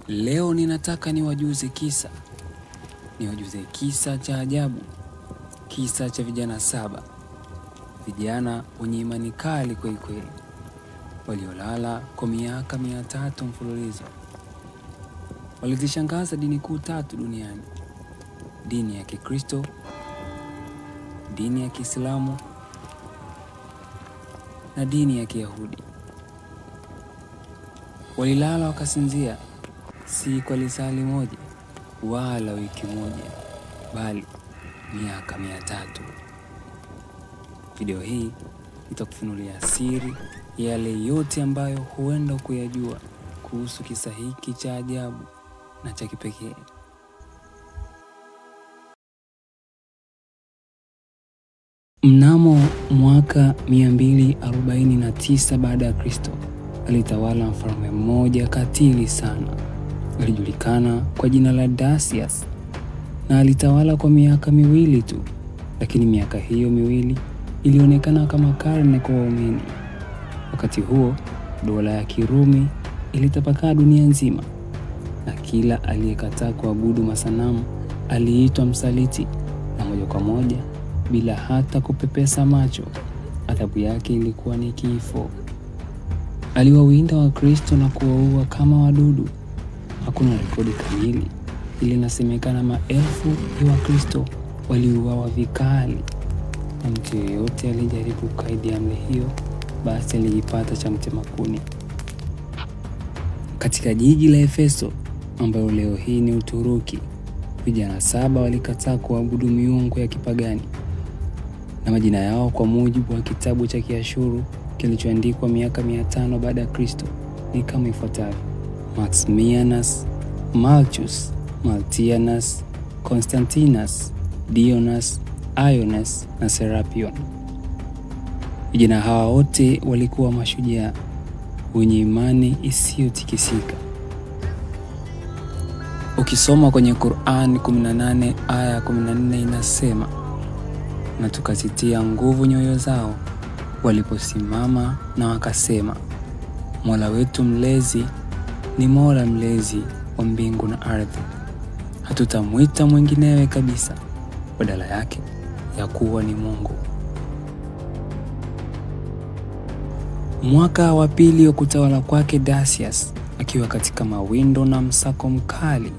Leo ninataka niwajuze kisa cha ajabu, kisa cha vijana 7, vijana wenye imani kali kweli, waliolala kwa miaka 300 mfululizo. Walizishangaza dini kuu 3 duniani: dini ya Kikristo, dini ya Kiislamu na dini ya Kiyahudi. Walilala wakasinzia, si kwa lisali moja wala wiki moja, bali miaka 300. Video hii itakufunulia siri ya yale yote ambayo huenda kuyajua kuhusu kisa hiki cha ajabu na cha kipekee. Mnamo mwaka 249 baada ya Kristo, alitawala mfalme mmoja katili sana. Alijulikana kwa jina la Decius na alitawala kwa miaka 2 tu, lakini miaka hiyo 2 ilionekana kama karne kwa waumini. Wakati huo dola ya Kirumi ilitapakaa dunia nzima, na kila aliyekataa kuabudu masanamu aliitwa msaliti, na moja kwa moja, bila hata kupepesa macho, adhabu yake ilikuwa ni kifo. Aliwawinda Wakristo na kuwaua kama wadudu. Hakuna rekodi kamili, ila inasemekana maelfu ya Wakristo waliuawa vikali, na mtu yeyote alijaribu kukaidi amri hiyo basi alijipata cha mtema kuni. Katika jiji la Efeso, ambayo leo hii ni Uturuki, vijana 7 walikataa kuabudu miungu ya kipagani, na majina yao kwa mujibu wa kitabu cha Kiashuru kilichoandikwa miaka 500 baada ya Kristo ni kama ifuatavyo: Maximianus, Malchus, Maltianus, Constantinus, Dionas, Ionas na Serapion. Vijana hawa wote walikuwa mashujaa wenye imani isiyotikisika. Ukisoma kwenye Qur'an 18 aya 14 inasema, na tukazitia nguvu nyoyo zao waliposimama na wakasema, Mola wetu mlezi ni Mola mlezi wa mbingu na ardhi, hatutamwita mwinginewe kabisa badala yake ya kuwa ni Mungu. Mwaka wa pili wa kutawala kwake Decius, akiwa katika mawindo na msako mkali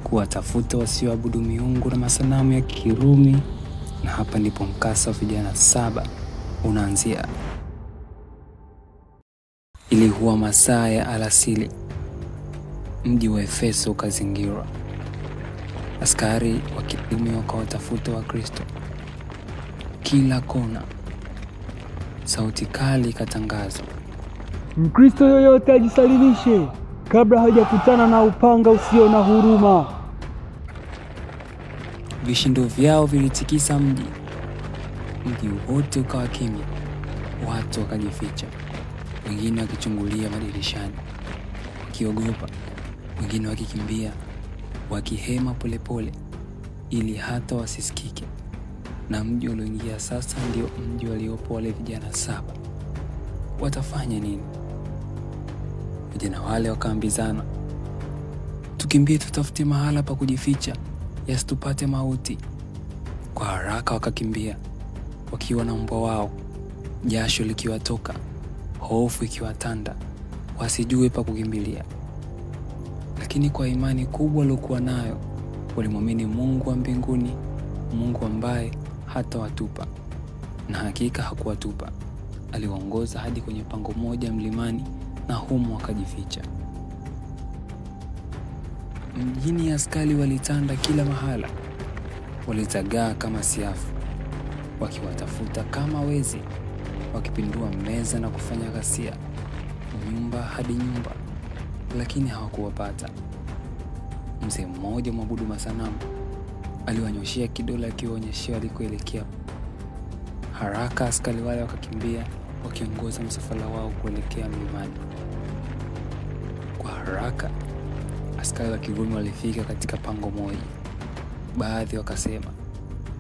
kuwatafuta wasioabudu miungu na masanamu ya Kirumi, na hapa ndipo mkasa wa vijana 7 unaanzia. Ilikuwa masaa ya alasiri. Mji wa Efeso ukazingirwa. Askari wa Kirumi wakawatafuta Wakristo kila kona. Sauti kali ikatangazwa, Mkristo yoyote ajisalimishe kabla hajakutana na upanga usio na huruma. Vishindo vyao vilitikisa mji. Mji wote ukawa kimya. Watu wakajificha, wengine wakichungulia madirishani wakiogopa, wengine wakikimbia, wakihema polepole ili hata wasisikike. Na mji ulioingia sasa ndio mji waliopo wale vijana 7. Watafanya nini? Vijana wale wakaambizana, tukimbie tutafute mahala pa kujificha, yasitupate mauti. Kwa haraka wakakimbia, wakiwa na mbwa wao, jasho likiwatoka, hofu ikiwatanda, wasijue pa kukimbilia. Lakini kwa imani kubwa waliokuwa nayo, walimwamini Mungu wa mbinguni, Mungu ambaye hata watupa. Na hakika hakuwatupa. Aliwaongoza hadi kwenye pango moja mlimani, na humo wakajificha. Mjini askari walitanda kila mahala. Walitagaa kama siafu, wakiwatafuta kama wezi, wakipindua meza na kufanya ghasia, nyumba hadi nyumba, lakini hawakuwapata. Mzee mmoja mwabudu masanamu aliwanyoshia kidole akiwaonyeshia walikoelekea. Haraka askari wale wakakimbia, wakiongoza msafara wao kuelekea mlimani. Kwa haraka askari wa Kirumi walifika katika pango moja. Baadhi wakasema,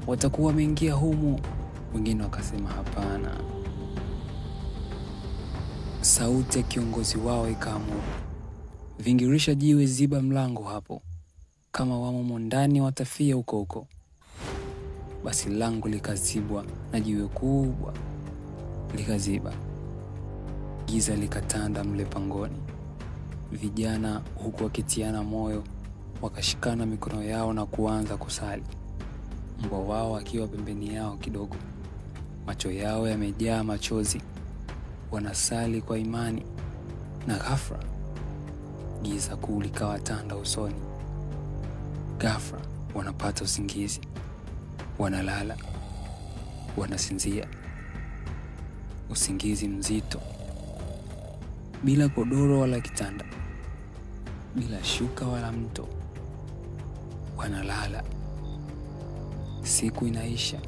watakuwa wameingia humu. Wengine wakasema hapana. Sauti ya kiongozi wao ikaamuru, vingirisha jiwe, ziba mlango hapo, kama wamo ndani watafia huko huko. Basi lango likazibwa na jiwe kubwa likaziba. Giza likatanda mle pangoni. Vijana huku wakitiana moyo wakashikana mikono yao na kuanza kusali, mbwa wao akiwa pembeni yao kidogo, macho yao yamejaa machozi. Wanasali kwa imani, na ghafla giza kuu likawatanda usoni. Ghafla wanapata usingizi, wanalala, wanasinzia. Usingizi mzito, bila godoro wala kitanda, bila shuka wala mto. Wanalala. Siku inaisha,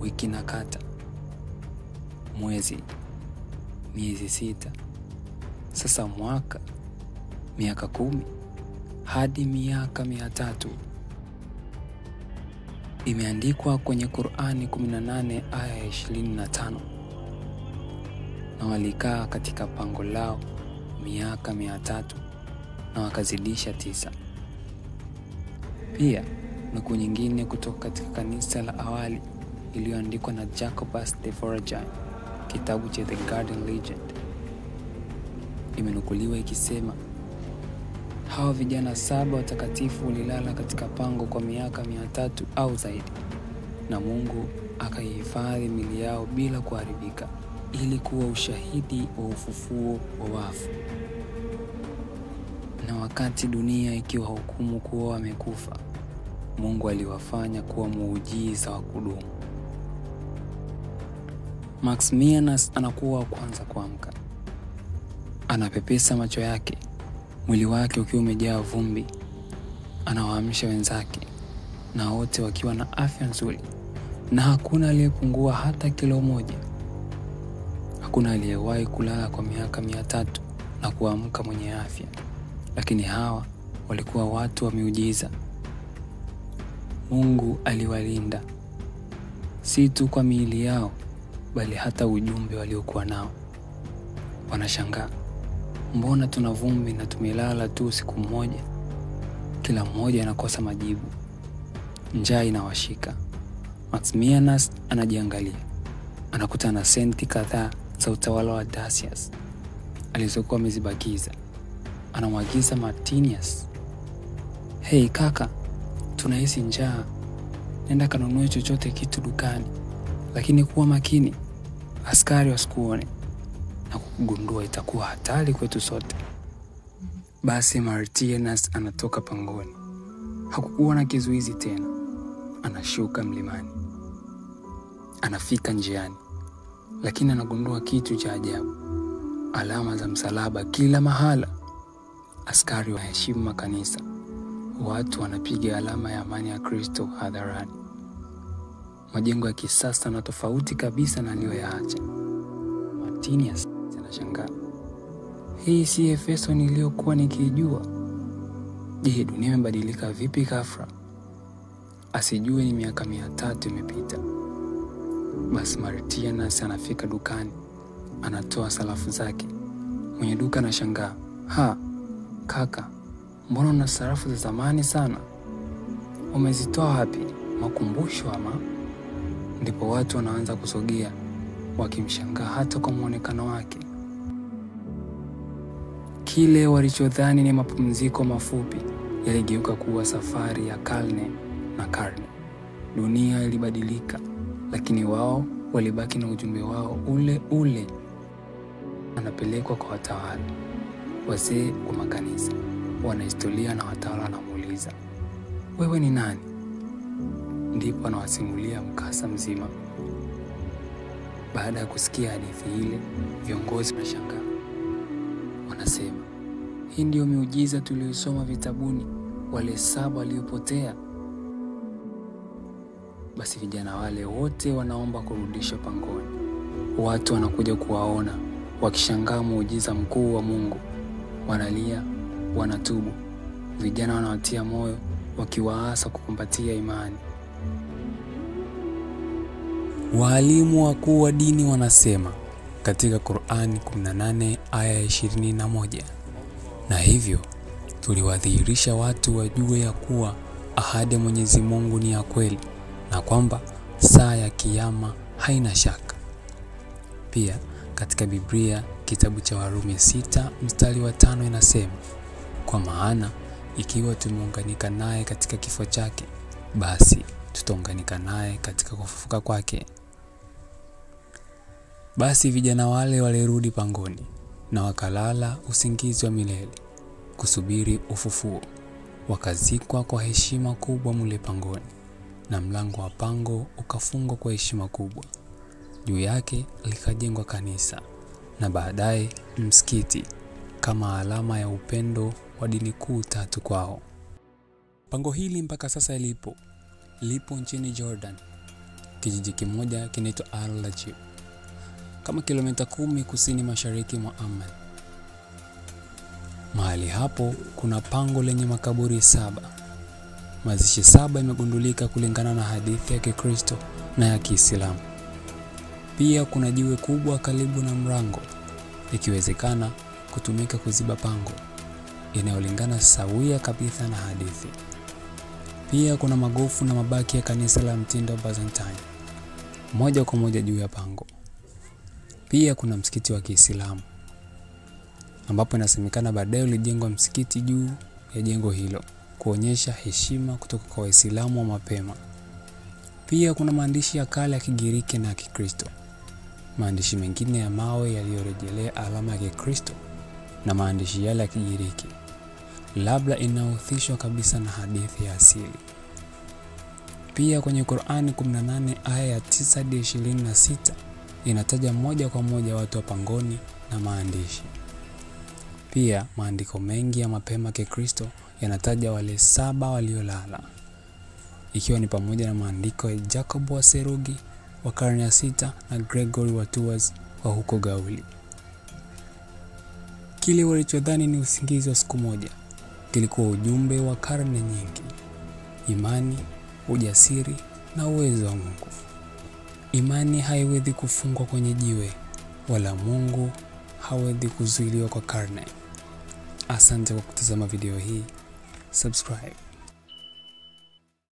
wiki inakata, mwezi, miezi 6, sasa mwaka, miaka 10, hadi miaka 300. Imeandikwa kwenye Qur'ani 18 aya ya 25. Na walikaa katika pango lao miaka 300 na wakazidisha 9. Pia nukuu nyingine kutoka katika kanisa la awali iliyoandikwa na Jacobus de Voragine, kitabu cha The Garden Legend, imenukuliwa ikisema, hawa vijana 7 watakatifu walilala katika pango kwa miaka 300 au zaidi, na Mungu akaihifadhi miili yao bila kuharibika, ili kuwa ushahidi wa ufufuo wa wafu. Na wakati dunia ikiwa hukumu kuwa wamekufa, Mungu aliwafanya kuwa muujiza wa kudumu. Maximianus anakuwa wa kwanza kuamka. Anapepesa macho yake, mwili wake ukiwa umejaa vumbi. Anawaamsha wenzake, na wote wakiwa na afya nzuri, na hakuna aliyepungua hata kilo 1. Hakuna aliyewahi kulala kwa miaka 300 na kuamka mwenye afya, lakini hawa walikuwa watu wa miujiza. Mungu aliwalinda, si tu kwa miili yao, bali hata ujumbe waliokuwa nao. Wanashangaa, mbona tuna vumbi na tumelala tu siku moja? Kila mmoja anakosa majibu. Njaa inawashika. Maximianus anajiangalia. Anakuta na senti kadhaa za utawala wa Decius alizokuwa amezibakiza. Anamwagiza Martinius, "Hey kaka, tunahisi njaa. Nenda kanunue chochote kitu dukani, lakini kuwa makini, askari wasikuone na kugundua itakuwa hatari kwetu sote." Basi Martinius anatoka pangoni. Hakukuwa na kizuizi tena. Anashuka mlimani. Anafika njiani, lakini anagundua kitu cha ajabu. Alama za msalaba kila mahala. Askari waheshimu makanisa. Watu wanapiga alama ya amani ya Kristo hadharani. Majengo ya kisasa na tofauti kabisa na aliyoyaacha. Martinius anashangaa, hii si Efeso niliyokuwa nikijua. Je, dunia imebadilika vipi ghafla? Asijue ni miaka 300 imepita. Basi Martinius anafika dukani. Anatoa sarafu zake. Mwenye duka anashangaa, kaka, mbona una sarafu za zamani sana? Umezitoa wapi? Makumbusho ama? Ndipo watu wanaanza kusogea, wakimshangaa hata kwa muonekano wake. Kile walichodhani ni mapumziko mafupi yaligeuka kuwa safari ya karne na karne. Dunia ilibadilika, lakini wao walibaki na ujumbe wao ule ule. Anapelekwa kwa watawala, wazee wa makanisa, wanahistoria na watawala wanamuuliza, "Wewe ni nani?" Ndipo anawasimulia mkasa mzima. Baada ya kusikia hadithi ile, viongozi wanashangaa. Wanasema, "Hii ndio miujiza tuliyosoma vitabuni, wale 7 waliopotea." Basi vijana wale wote wanaomba kurudishwa pangoni. Watu wanakuja kuwaona, wakishangaa muujiza mkuu wa Mungu. Wanalia, wanatubu. Vijana wanawatia moyo, wakiwaasa kukumbatia imani. Walimu wakuu wa dini wanasema katika Qur'ani 18 aya ya 21, na hivyo tuliwadhihirisha watu wajue ya kuwa ahadi ya Mwenyezi Mungu ni ya kweli na kwamba saa ya kiyama haina shaka. Pia katika Biblia kitabu cha Warumi 6:5 inasema, kwa maana ikiwa tumeunganika naye katika kifo chake, basi tutaunganika naye katika kufufuka kwake. Basi vijana wale walirudi pangoni na wakalala usingizi wa milele kusubiri ufufuo. Wakazikwa kwa heshima kubwa mule pangoni, na mlango wa pango ukafungwa kwa heshima kubwa. Juu yake likajengwa kanisa na baadaye msikiti kama alama ya upendo wa dini kuu tatu kwao. Pango hili mpaka sasa lipo nchini Jordan, kijiji kimoja kinaitwa Al-Lajib, kama kilomita 10 kusini mashariki mwa Amman. Mahali hapo kuna pango lenye makaburi 7. Mazishi 7 imegundulika kulingana na hadithi ya Kikristo na ya Kiislamu. Pia kuna jiwe kubwa karibu na mlango, ikiwezekana kutumika kuziba pango, inayolingana sawia kabisa na hadithi. Pia kuna magofu na mabaki ya kanisa la mtindo wa Byzantine moja kwa moja juu ya pango. Pia kuna msikiti wa Kiislamu ambapo inasemekana baadaye ulijengwa msikiti juu ya jengo hilo kuonyesha heshima kutoka kwa Waislamu wa mapema. Pia kuna maandishi ya kale ya Kigiriki na Kikristo, maandishi mengine ya mawe yaliyorejelea alama ya Kikristo na maandishi yale ya Kigiriki, labda inahusishwa kabisa na hadithi ya asili. Pia kwenye Qur'ani 18 aya ya 9-26 inataja moja kwa moja watu wa pangoni na maandishi. Pia maandiko mengi ya mapema Kikristo yanataja wale 7 waliolala, ikiwa ni pamoja na maandiko ya Jacob wa Serugi wa karne ya 6 na Gregory wa Tours wa huko Gauli. Kile walichodhani ni usingizi wa siku moja kilikuwa ujumbe wa karne nyingi: imani, ujasiri na uwezo wa Mungu. Imani haiwezi kufungwa kwenye jiwe, wala Mungu hawezi kuzuiliwa kwa karne. Asante kwa kutazama video hii. Subscribe.